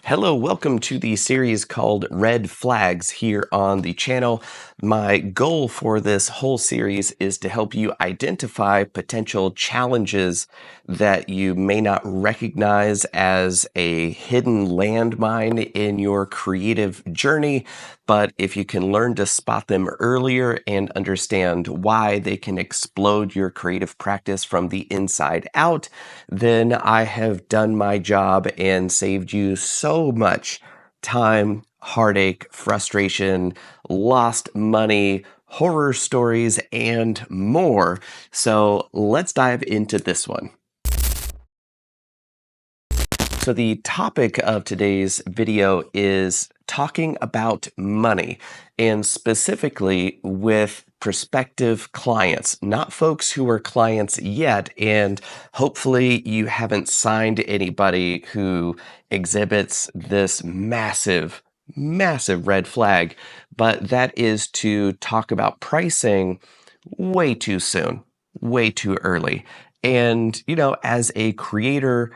Hello, welcome to the series called Red Flags here on the channel. My goal for this whole series is to help you identify potential challenges that you may not recognize as a hidden landmine in your creative journey. But if you can learn to spot them earlier and understand why they can explode your creative practice from the inside out, then I have done my job and saved you so much time, heartache, frustration, lost money, horror stories, and more. So let's dive into this one. So the topic of today's video is talking about money, and specifically with prospective clients, not folks who are clients yet. And hopefully you haven't signed anybody who exhibits this massive red flag, but that is to talk about pricing way too soon, way too early. And, as a creator,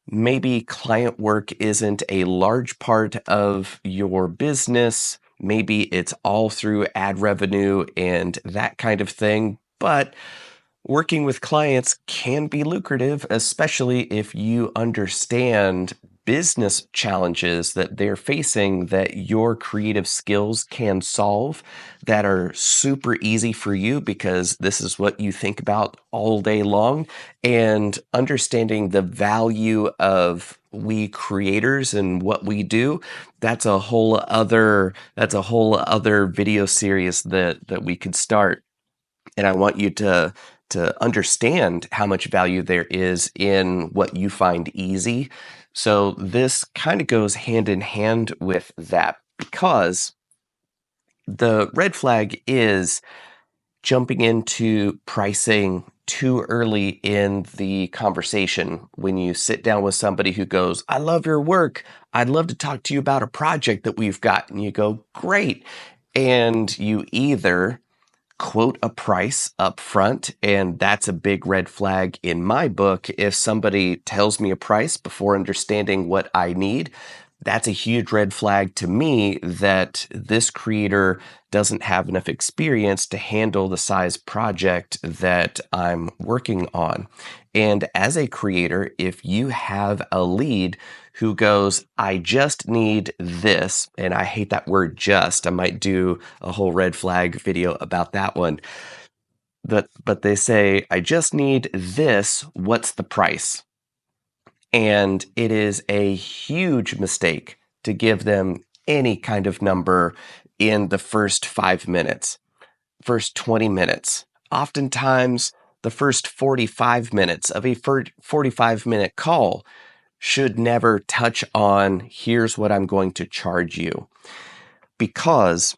maybe client work isn't a large part of your business. Maybe it's all through ad revenue and that kind of thing. But working with clients can be lucrative, especially if you understand business challenges that they're facing that your creative skills can solve, that are super easy for you because this is what you think about all day long. And understanding the value of we creators and what we do, that's a whole other video series that we could start. And I want you to understand how much value there is in what you find easy. So this kind of goes hand in hand with that, because the red flag is jumping into pricing too early in the conversation. When you sit down with somebody who goes, "I love your work. I'd love to talk to you about a project that we've got." And you go, "Great." And you either quote a price up front, and that's a big red flag in my book. If somebody tells me a price before understanding what I need, that's a huge red flag to me that this creator doesn't have enough experience to handle the size project that I'm working on. And as a creator, if you have a lead who goes, "I just need this," and I hate that word just, I might do a whole red flag video about that one. But they say, "I just need this, what's the price?" And it is a huge mistake to give them any kind of number in the first 5 minutes, first 20 minutes. Oftentimes, the first 45 minutes of a 45-minute call should never touch on, "Here's what I'm going to charge you." Because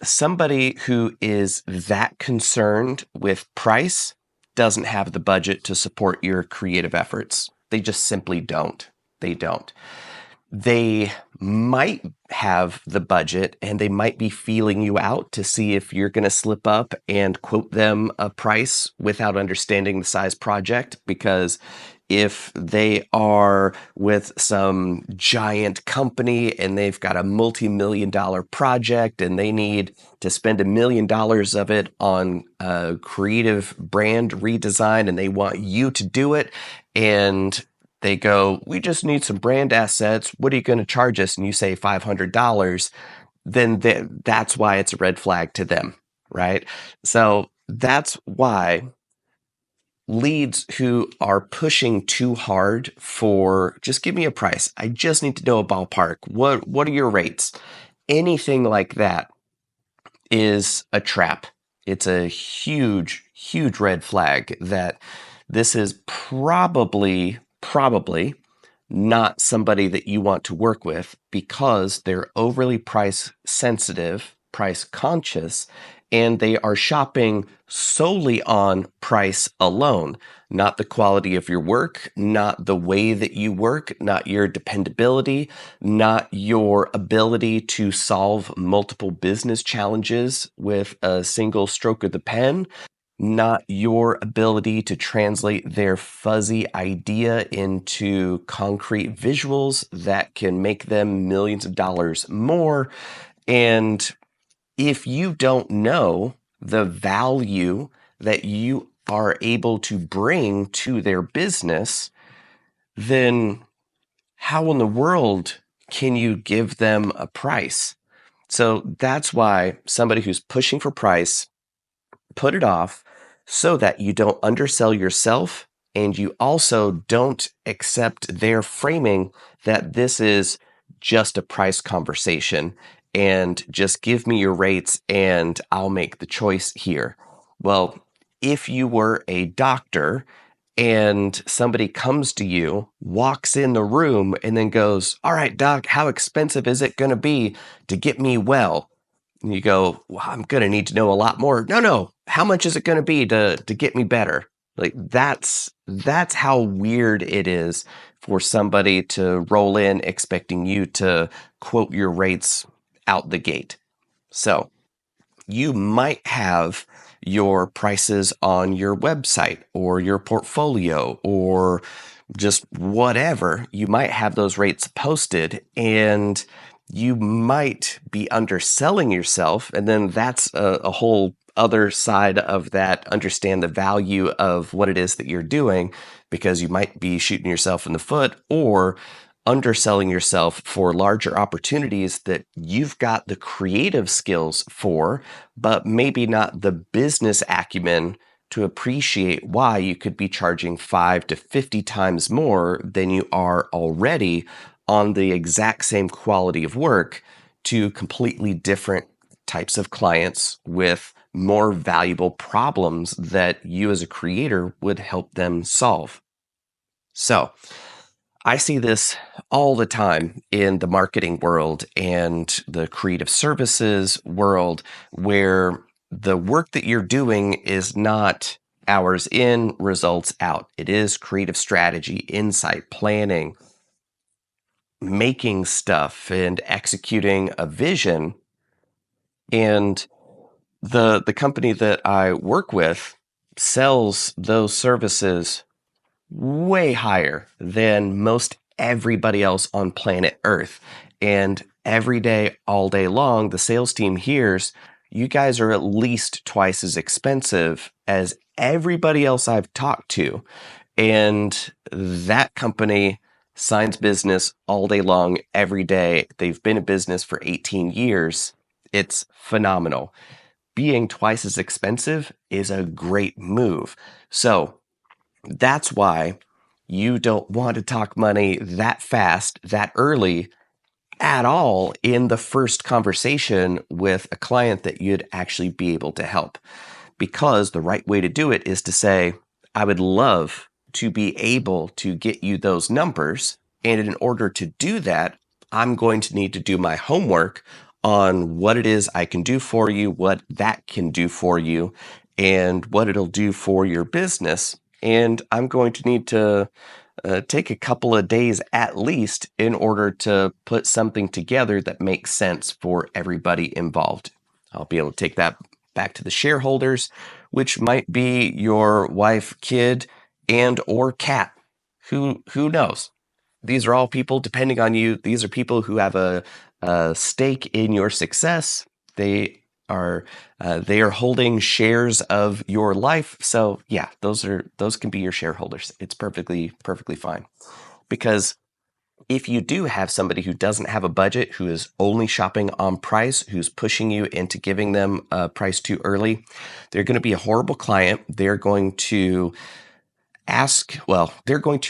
somebody who is that concerned with price doesn't have the budget to support your creative efforts. They just simply don't. They don't. They might have the budget and they might be feeling you out to see if you're going to slip up and quote them a price without understanding the size project. Because if they are with some giant company and they've got a multi-million-dollar project and they need to spend $1 million of it on a creative brand redesign and they want you to do it, and they go, "We just need some brand assets. What are you going to charge us?" And you say $500, then that's why it's a red flag to them, right? So that's why leads who are pushing too hard for, "Just give me a price. I just need to know a ballpark. What are your rates?" Anything like that is a trap. It's a huge red flag that this is probably not somebody that you want to work with, because they're overly price sensitive, price conscious, and they are shopping solely on price alone, not the quality of your work, not the way that you work, not your dependability, not your ability to solve multiple business challenges with a single stroke of the pen. not your ability to translate their fuzzy idea into concrete visuals that can make them millions of dollars more. And if you don't know the value that you are able to bring to their business, then how in the world can you give them a price? So that's why somebody who's pushing for price, put it off so that you don't undersell yourself and you also don't accept their framing that this is just a price conversation and just give me your rates and I'll make the choice here. Well, if you were a doctor and somebody comes to you, walks in the room, and then goes, "All right, doc, how expensive is it going to be to get me well?" And you go, "Well, I'm going to need to know a lot more." No, no. How much is it going to be to get me better? Like that's how weird it is for somebody to roll in expecting you to quote your rates out the gate. So you might have your prices on your website or your portfolio or just whatever. You might have those rates posted and you might be underselling yourself. And then that's a whole other side of that. Understand the value of what it is that you're doing because you might be shooting yourself in the foot or underselling yourself for larger opportunities that you've got the creative skills for, but maybe not the business acumen to appreciate why you could be charging 5 to 50 times more than you are already on the exact same quality of work to completely different types of clients with more valuable problems that you as a creator would help them solve. So, I see this all the time in the marketing world and the creative services world where the work that you're doing is not hours in, results out. It is creative strategy, insight, planning, making stuff and executing a vision. And the company that I work with sells those services way higher than most everybody else on planet Earth. And every day, all day long, the sales team hears you guys are at least twice as expensive as everybody else I've talked to. And that company signs business all day long, every day. They've been in business for 18 years. It's phenomenal. Being twice as expensive is a great move. So, that's why you don't want to talk money that fast, that early at all in the first conversation with a client that you'd actually be able to help. Because the right way to do it is to say, I would love to be able to get you those numbers. And in order to do that, I'm going to need to do my homework on what it is I can do for you, what that can do for you, and what it'll do for your business. And I'm going to need to take a couple of days at least in order to put something together that makes sense for everybody involved. I'll be able to take that back to the shareholders, which might be your wife, kid, and or cat. Who knows? These are all people depending on you. These are people who have a stake in your success. Are they are holding shares of your life. So yeah, those can be your shareholders. It's perfectly fine. Because if you do have somebody who doesn't have a budget, who is only shopping on price, who's pushing you into giving them a price too early, they're going to be a horrible client. They're going to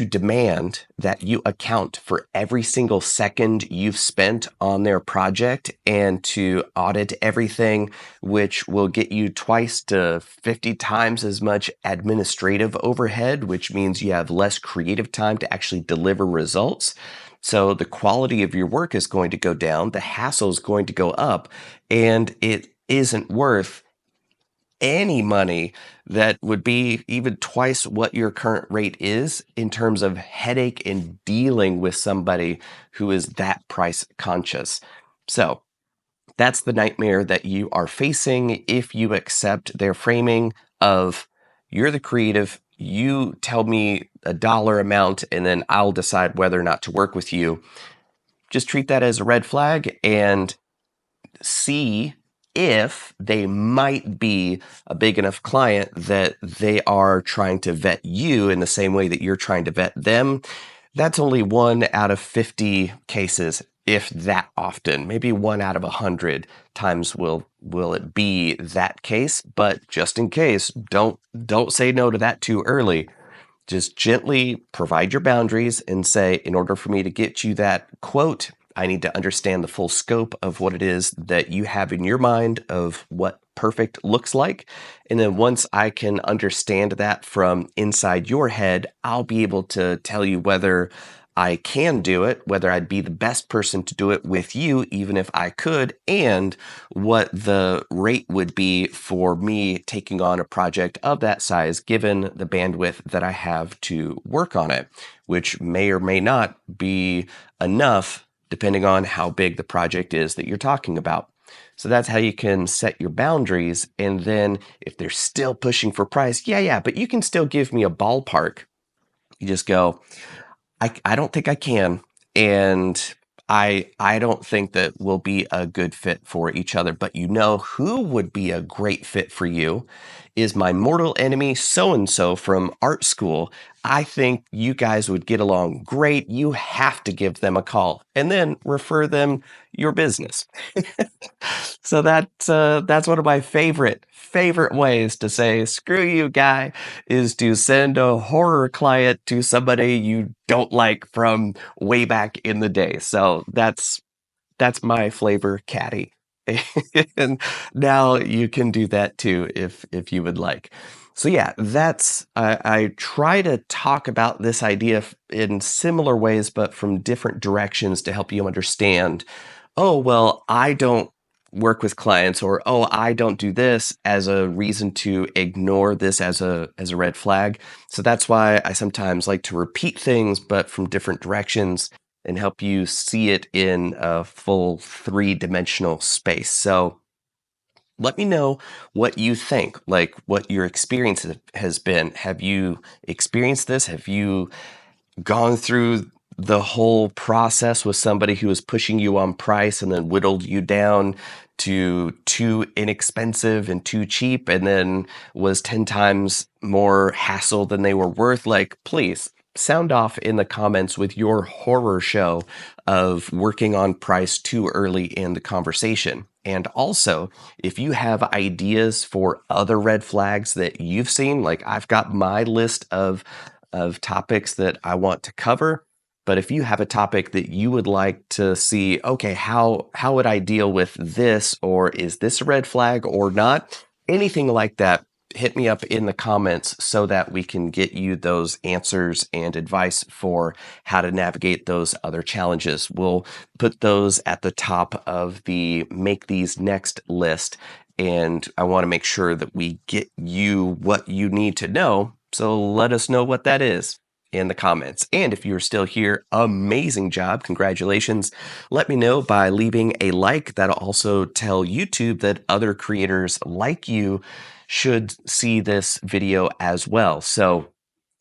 demand that you account for every single second you've spent on their project and to audit everything, which will get you twice to 50 times as much administrative overhead, which means you have less creative time to actually deliver results. So the quality of your work is going to go down, the hassle is going to go up, and it isn't worth any money that would be even twice what your current rate is in terms of headache in dealing with somebody who is that price conscious. So that's the nightmare that you are facing if you accept their framing. of you're the creative, you tell me a dollar amount, and then I'll decide whether or not to work with you. Just treat that as a red flag and see if they might be a big enough client that they are trying to vet you in the same way that you're trying to vet them. That's only 1 out of 50 cases, if that often. Maybe 1 out of 100 times will it be that case. But just in case, don't say no to that too early. Just gently provide your boundaries and say, in order for me to get you that quote, I need to understand the full scope of what it is that you have in your mind of what perfect looks like. And then once I can understand that from inside your head, I'll be able to tell you whether I can do it, whether I'd be the best person to do it with you, even if I could, and what the rate would be for me taking on a project of that size, given the bandwidth that I have to work on it, which may or may not be enough depending on how big the project is that you're talking about. So that's how you can set your boundaries. And then if they're still pushing for price, yeah, but you can still give me a ballpark. You just go, I don't think I can. And I don't think that we'll be a good fit for each other. But you know who would be a great fit for you is my mortal enemy, so-and-so from art school. I think you guys would get along great. You have to give them a call and then refer them your business. So that's one of my favorite ways to say screw you, guy, is to send a horror client to somebody you don't like from way back in the day. So that's my flavor, Caddy. And now you can do that too if you would like. So yeah, that's I try to talk about this idea in similar ways, but from different directions to help you understand. Oh, well, I don't work with clients, or oh, I don't do this as a reason to ignore this as a red flag. So that's why I sometimes like to repeat things, but from different directions and help you see it in a full 3-dimensional space. So let me know what you think, like what your experience has been. Have you experienced this? Have you gone through the whole process with somebody who was pushing you on price and then whittled you down to too inexpensive and too cheap and then was 10 times more hassle than they were worth? Like, please sound off in the comments with your horror show of working on price too early in the conversation. And also, if you have ideas for other red flags that you've seen, like I've got my list of topics that I want to cover. But if you have a topic that you would like to see, okay, how would I deal with this, or is this a red flag or not? Anything like that, hit me up in the comments so that we can get you those answers and advice for how to navigate those other challenges. We'll put those at the top of the Make These Next list. And I want to make sure that we get you what you need to know. So let us know what that is in the comments. And if you're still here, amazing job. Congratulations. Let me know by leaving a like. That'll also tell YouTube that other creators like you should see this video as well. So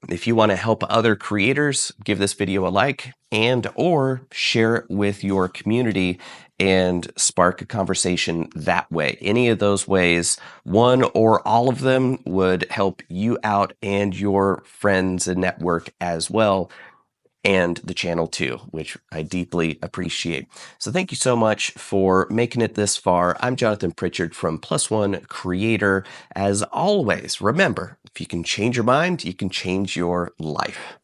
if you want to help other creators, give this video a like and or share it with your community and spark a conversation that way. Any of those ways, one or all of them, would help you out and your friends and network as well, and the channel too, which I deeply appreciate. So thank you so much for making it this far. I'm Jonathan Pritchard from Plus One Creator. As always, remember, if you can change your mind, you can change your life.